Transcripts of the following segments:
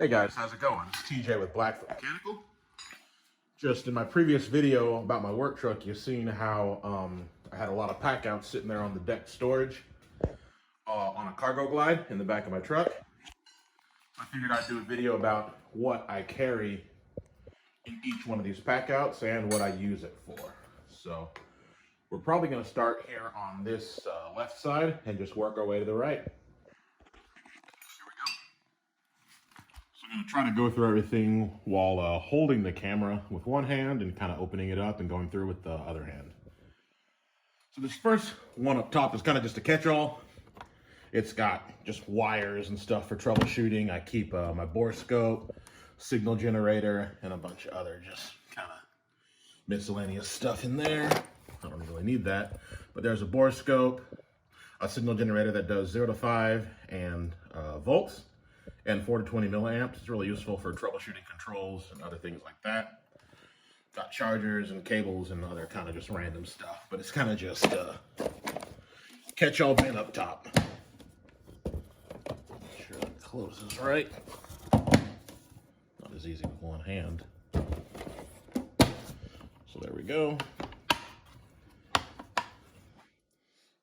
Hey guys, how's it going? It's TJ with Blackfoot Mechanical. Just in my previous video about my work truck, you've seen how I had a lot of Packouts sitting there on the deck storage on a cargo glide in the back of my truck. I figured I'd do a video about what I carry in each one of these Packouts and what I use it for. So we're probably going to start here on this left side and just work our way to the right. I'm going to try to go through everything while holding the camera with one hand and kind of opening it up and going through with the other hand. So this first one up top is kind of just a catch-all. It's got just wires and stuff for troubleshooting. I keep my borescope, signal generator, and a bunch of other just kind of miscellaneous stuff in there. I don't really need that, but there's a borescope, a signal generator that does 0 to 5 and volts. And 4 to 20 milliamps. It's really useful for troubleshooting controls and other things like that. Got chargers and cables and other kind of just random stuff, but it's kind of just catch-all bin up top. Make sure that closes right. Not as easy with one hand. So there we go.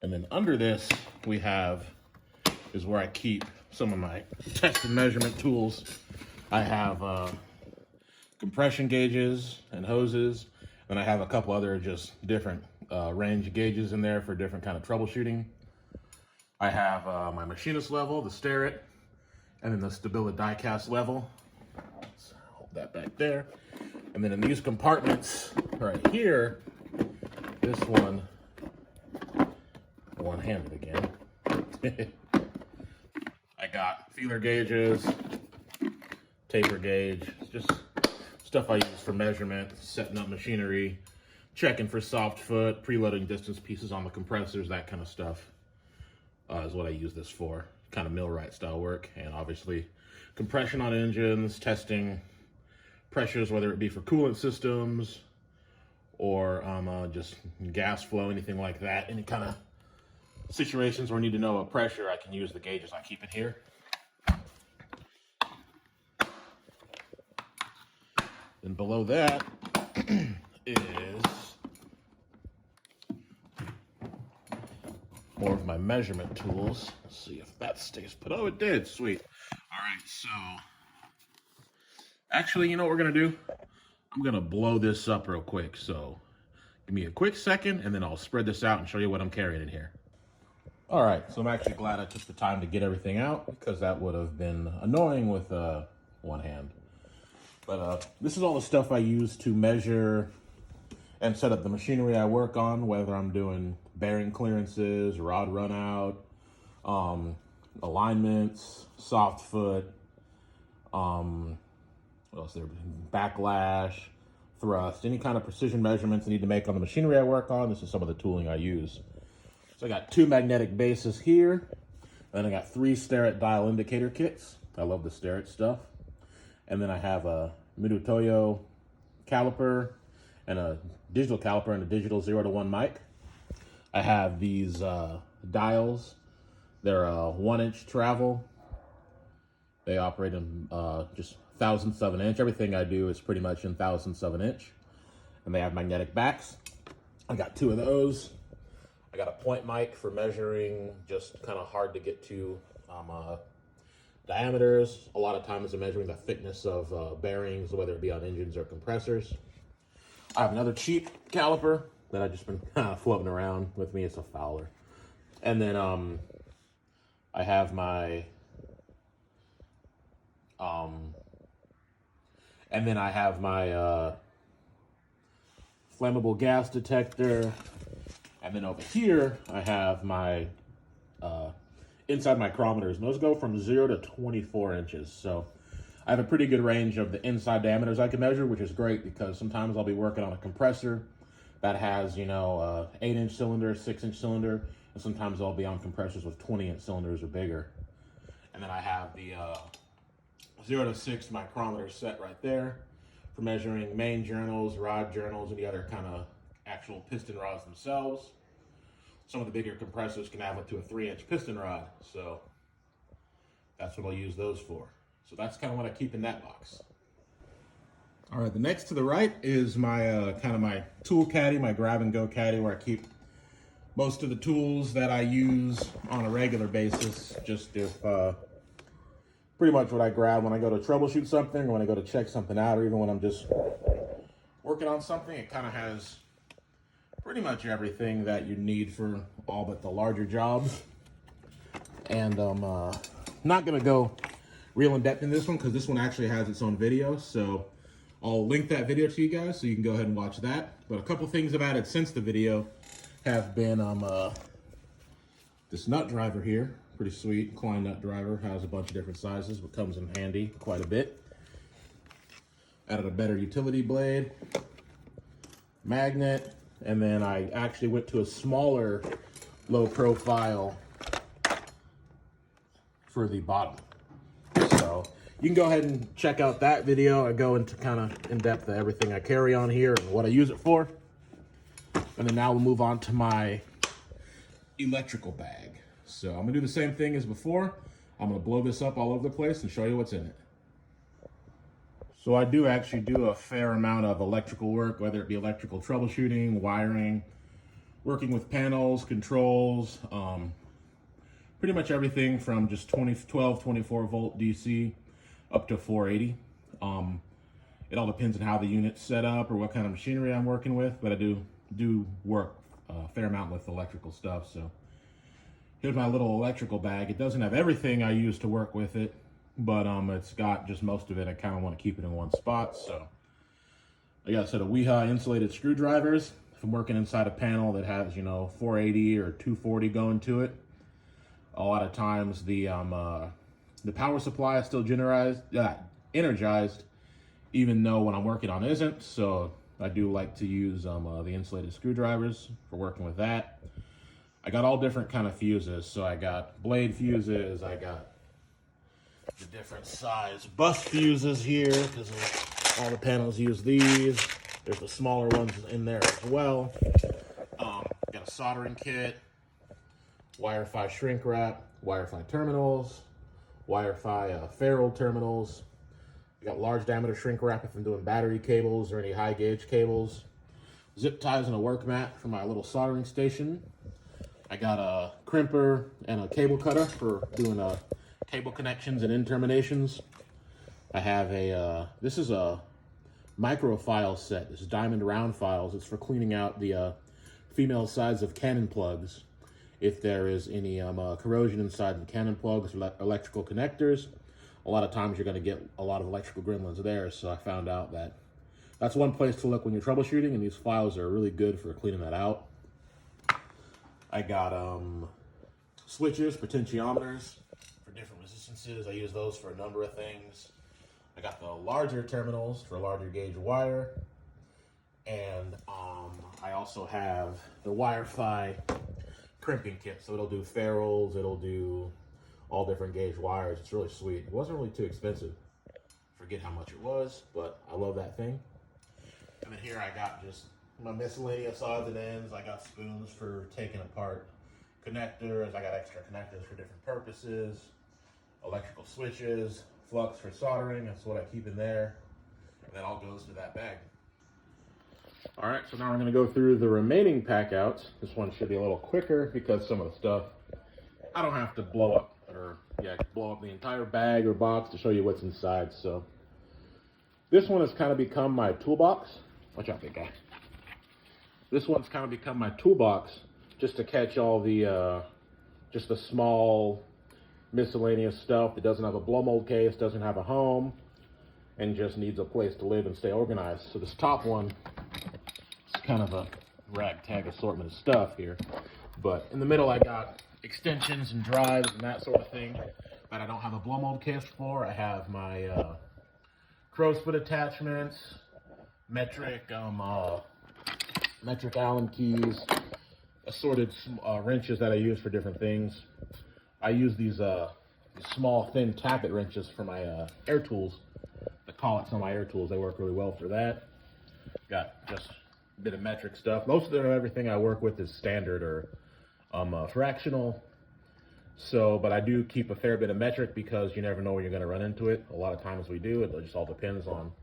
And then under this we have is where I keep some of my test and measurement tools. I have compression gauges and hoses, and I have a couple other just different range gauges in there for different kind of troubleshooting. I have my machinist level, the Starrett, and then the stability die-cast level. Let's hold that back there. And then in these compartments right here, this one-handed again. I got feeler gauges, taper gauge, just stuff I use for measurement, setting up machinery, checking for soft foot, preloading distance pieces on the compressors, that kind of stuff is what I use this for. Kind of millwright style work, and obviously compression on engines, testing pressures, whether it be for coolant systems or just gas flow, anything like that. Any kind of situations where I need to know a pressure, I can use the gauges I keep in here. And below that is more of my measurement tools. Let's see if that stays put. Oh, it did. Sweet. All right, so actually, you know what we're gonna do? I'm gonna blow this up real quick. So give me a quick second and then I'll spread this out and show you what I'm carrying in here. All right, so I'm actually glad I took the time to get everything out because that would have been annoying with one hand. But this is all the stuff I use to measure and set up the machinery I work on, whether I'm doing bearing clearances, rod run out, alignments, soft foot, what else there? Backlash, thrust, any kind of precision measurements I need to make on the machinery I work on. This is some of the tooling I use. So I got 2 magnetic bases here, and I got 3 Starrett dial indicator kits. I love the Starrett stuff. And then I have a Minutoyo caliper and a digital caliper and a digital 0 to 1 mic. I have these dials. They're 1-inch travel. They operate in just thousandths of an inch. Everything I do is pretty much in thousandths of an inch. And they have magnetic backs. I got 2 of those. I got a point mic for measuring just kind of hard to get to diameters. A lot of times I'm measuring the thickness of bearings, whether it be on engines or compressors. I have another cheap caliper that I've just been kind of floating around with me. It's a Fowler. And then I have my flammable gas detector. And then over here, I have my inside micrometers. And those go from 0 to 24 inches. So I have a pretty good range of the inside diameters I can measure, which is great because sometimes I'll be working on a compressor that has, 8-inch cylinder, 6-inch cylinder. And sometimes I'll be on compressors with 20-inch cylinders or bigger. And then I have the 0 to 6 micrometer set right there for measuring main journals, rod journals, and the other kind of actual piston rods themselves. Some of the bigger compressors can have up to a 3-inch piston rod, so that's what I'll use those for. So that's kind of what I keep in that box. All right, the next to the right is my kind of my tool caddy, my grab and go caddy, where I keep most of the tools that I use on a regular basis. Just if pretty much what I grab when I go to troubleshoot something, or when I go to check something out, or even when I'm just working on something. It kind of has pretty much everything that you need for all but the larger jobs. And I'm not gonna go real in depth in this one because this one actually has its own video. So I'll link that video to you guys so you can go ahead and watch that. But a couple things I've added since the video have been this nut driver here. Pretty sweet. Klein nut driver. Has a bunch of different sizes, but comes in handy quite a bit. Added a better utility blade, magnet, and then I actually went to a smaller low profile for the bottom. So you can go ahead and check out that video. I go into kind of in depth of everything I carry on here and what I use it for. And then now we'll move on to my electrical bag. So I'm gonna do the same thing as before. I'm gonna blow this up all over the place and show you what's in it. So I do actually do a fair amount of electrical work, whether it be electrical troubleshooting, wiring, working with panels, controls, pretty much everything from just 12, 24 volt DC up to 480. It all depends on how the unit's set up or what kind of machinery I'm working with, but I do work a fair amount with electrical stuff. So here's my little electrical bag. It doesn't have everything I use to work with it, but it's got just most of it. I kind of want to keep it in one spot. So I got a set of Weha insulated screwdrivers. If I'm working inside a panel that has, 480 or 240 going to it, a lot of times the power supply is still energized, even though when I'm working on it isn't. So I do like to use the insulated screwdrivers for working with that. I got all different kind of fuses. So I got blade fuses, I got the different size bus fuses here, because all the panels use these. There's the smaller ones in there as well. Got a soldering kit, Wi-Fi shrink wrap, Wi-Fi terminals, Wi-Fi ferrule terminals. I got large diameter shrink wrap if I'm doing battery cables or any high gauge cables. Zip ties and a work mat for my little soldering station. I got a crimper and a cable cutter for doing cable connections and end terminations. I have this is a micro file set. This is diamond round files. It's for cleaning out the female sides of Canon plugs. If there is any corrosion inside the Canon plugs or electrical connectors, a lot of times you're going to get a lot of electrical gremlins there. So I found out that that's one place to look when you're troubleshooting, and these files are really good for cleaning that out. I got switches, potentiometers for different resistances. I use those for a number of things. I got the larger terminals for larger gauge wire. And I also have the Wi-Fi crimping kit. So it'll do ferrules, it'll do all different gauge wires. It's really sweet. It wasn't really too expensive. Forget how much it was, but I love that thing. And then here I got just my miscellaneous odds and ends. I got spoons for taking apart connectors. I got extra connectors for different purposes. Electrical switches, flux for soldering. That's what I keep in there. And that all goes to that bag. All right, so now we're going to go through the remaining pack outs. This one should be a little quicker because some of the stuff I don't have to blow up the entire bag or box to show you what's inside. So this one has kind of become my toolbox. Watch out, big guy. This one's kind of become my toolbox just to catch all the just the small miscellaneous stuff that doesn't have a blow mold case, doesn't have a home, and just needs a place to live and stay organized. So this top one is kind of a ragtag assortment of stuff here. But in the middle I got extensions and drives and that sort of thing that I don't have a blow mold case for. I have my crow's foot attachments, metric Allen keys, assorted wrenches that I use for different things. I use these small thin tappet wrenches for my air tools. The collets on my air tools, they work really well for that. Got just a bit of metric stuff. Most of everything I work with is standard or fractional. So, but I do keep a fair bit of metric because you never know when you're going to run into it. A lot of times we do. It just all depends on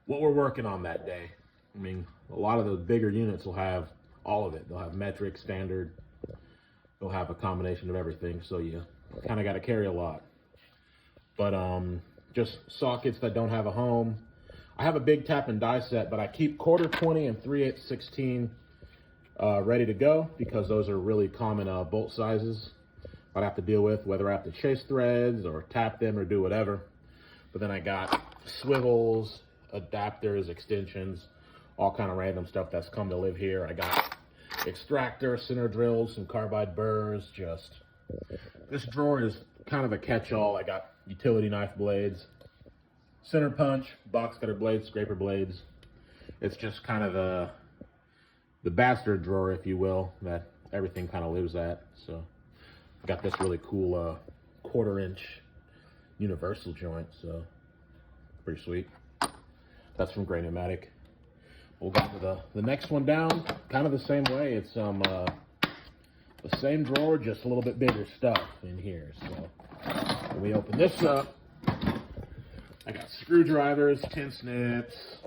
what we're working on that day. I mean, a lot of the bigger units will have all of it. They'll have metric, standard. They'll have a combination of everything. So you kind of got to carry a lot. But just sockets that don't have a home. I have a big tap and die set, but I keep 1/4 20 and 3/8 16 ready to go because those are really common bolt sizes I'd have to deal with, whether I have to chase threads or tap them or do whatever. But then I got swivels, adapters, extensions, all kind of random stuff that's come to live here. I got extractor, center drills, some carbide burrs. Just this drawer is kind of a catch-all. I got utility knife blades, center punch, box cutter blades, scraper blades. It's just kind of the bastard drawer, if you will, that everything kind of lives at. So I got this really cool 1/4 inch universal joint, so pretty sweet. That's from Gray Pneumatic. We'll go to the next one down, kind of the same way. It's the same drawer, just a little bit bigger stuff in here. So when we open this up, I got screwdrivers, tin snips.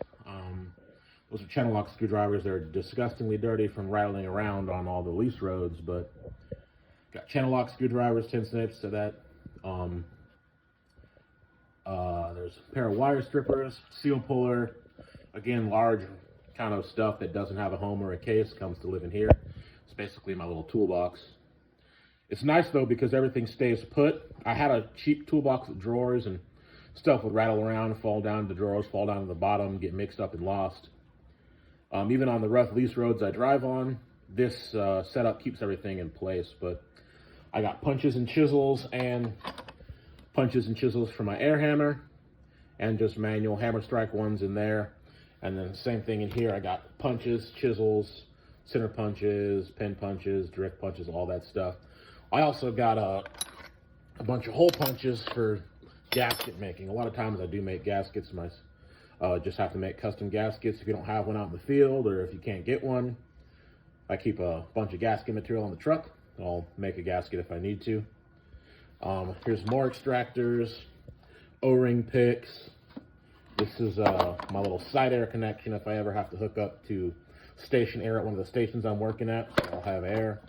Those are channel lock screwdrivers. They're disgustingly dirty from rattling around on all the lease roads, but got channel lock screwdrivers, tin snips to that. There's a pair of wire strippers, seal puller. Again, large kind of stuff that doesn't have a home or a case comes to live in here. It's basically my little toolbox. It's nice though because everything stays put. I had a cheap toolbox with drawers and stuff would rattle around, fall down to the drawers, fall down to the bottom, get mixed up and lost. Even on the rough lease roads I drive on, this setup keeps everything in place. But I got punches and chisels for my air hammer and just manual hammer strike ones in there. And then same thing in here. I got punches, chisels, center punches, pin punches, drift punches, all that stuff. I also got a bunch of hole punches for gasket making. A lot of times I do make gaskets. Just have to make custom gaskets if you don't have one out in the field or if you can't get one. I keep a bunch of gasket material on the truck. I'll make a gasket if I need to. Here's more extractors, O-ring picks. This is my little side air connection if I ever have to hook up to station air at one of the stations I'm working at, so I'll have air.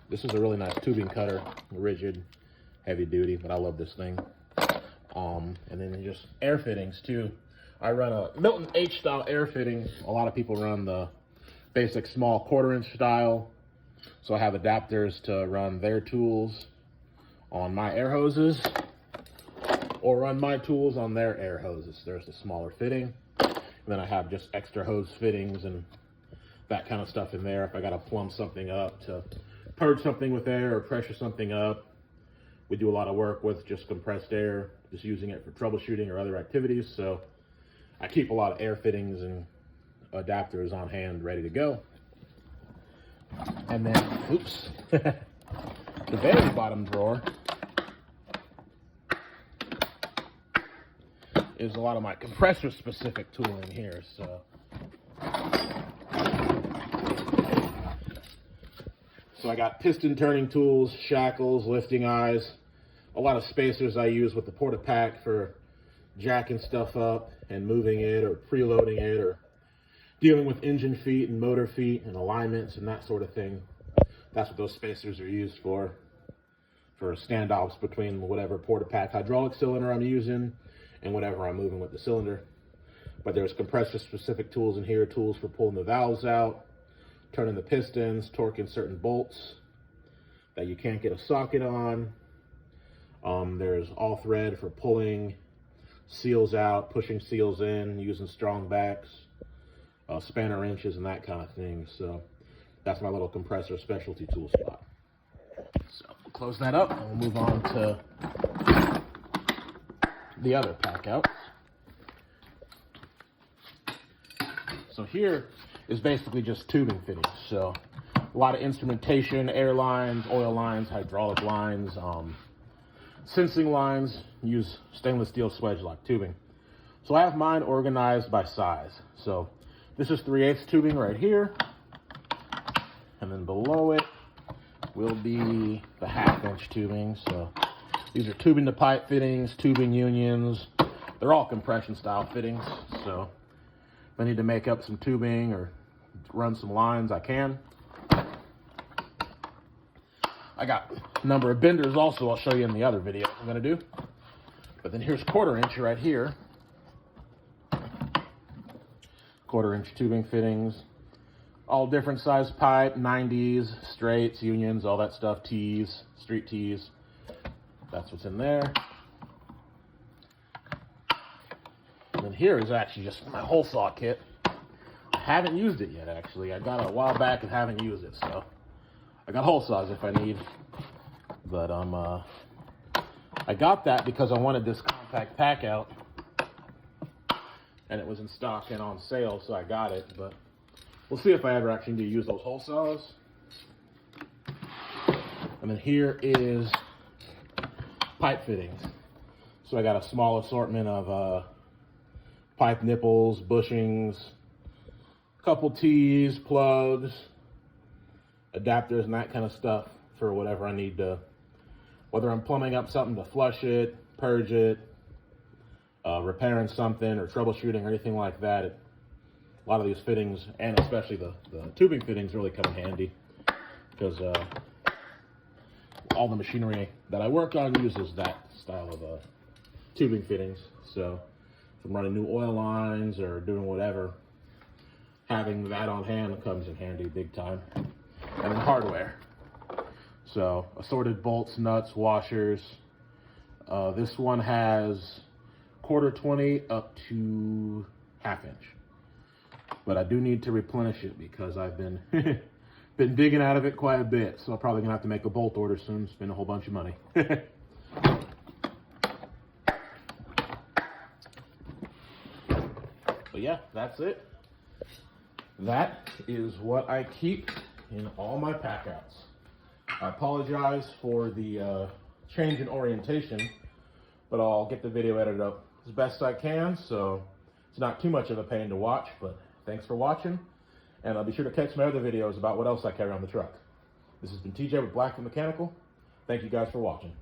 This is a really nice tubing cutter, rigid, heavy duty, but I love this thing. And then just air fittings too. I run a Milton H style air fitting. A lot of people run the basic small 1/4 inch style. So I have adapters to run their tools on my air hoses or run my tools on their air hoses. There's the smaller fitting. And then I have just extra hose fittings and that kind of stuff in there if I got to plumb something up to purge something with air or pressure something up. We do a lot of work with just compressed air, just using it for troubleshooting or other activities. So I keep a lot of air fittings and adapters on hand ready to go. And then, oops, the very bottom drawer is a lot of my compressor specific tooling here. So I got piston turning tools, shackles, lifting eyes, a lot of spacers I use with the Porta-Pack for jacking stuff up and moving it or preloading it or dealing with engine feet and motor feet and alignments and that sort of thing. That's what those spacers are used for standoffs between whatever Porta-Pack hydraulic cylinder I'm using and whatever I'm moving with the cylinder. But there's compressor specific tools in here, tools for pulling the valves out, turning the pistons, torquing certain bolts that you can't get a socket on. There's all thread for pulling seals out, pushing seals in, using strong backs, spanner wrenches and that kind of thing. So that's my little compressor specialty tool spot. So we'll close that up and we'll move on to the other Packouts. So here is basically just tubing fittings. So a lot of instrumentation, air lines, oil lines, hydraulic lines, sensing lines, use stainless steel swedge lock tubing. So I have mine organized by size. So this is 3/8 tubing right here. And then below it, will be the 1/2-inch tubing. So these are tubing to pipe fittings, tubing unions. They're all compression style fittings. So if I need to make up some tubing or run some lines, I can. I got a number of benders also I'll show you in the other video I'm gonna do. But then here's 1/4-inch right here. 1/4-inch tubing fittings. All different size pipe, 90s, straights, unions, all that stuff, tees, street tees. That's what's in there. And then here is actually just my hole saw kit. I haven't used it yet, actually. I got it a while back and haven't used it, so I got hole saws if I need. But I got that because I wanted this compact pack out, and it was in stock and on sale, so I got it. But we'll see if I ever actually need to use those hole saws. And then here is pipe fittings. So I got a small assortment of pipe nipples, bushings, a couple tees, plugs, adapters, and that kind of stuff for whatever I need to, whether I'm plumbing up something to flush it, purge it, repairing something, or troubleshooting or anything like that. A lot of these fittings, and especially the tubing fittings, really come in handy because all the machinery that I work on uses that style of tubing fittings. So if I'm running new oil lines or doing whatever, having that on hand comes in handy big time. And then hardware. So assorted bolts, nuts, washers. This one has 1/4-20 up to 1/2-inch. But I do need to replenish it because I've been been digging out of it quite a bit. So I'm probably gonna have to make a bolt order soon, spend a whole bunch of money. But yeah, that's it. That is what I keep in all my Packouts. I apologize for the change in orientation, but I'll get the video edited up as best I can, so it's not too much of a pain to watch. But thanks for watching, and I'll be sure to catch my other videos about what else I carry on the truck. This has been TJ with Black & Mechanical. Thank you guys for watching.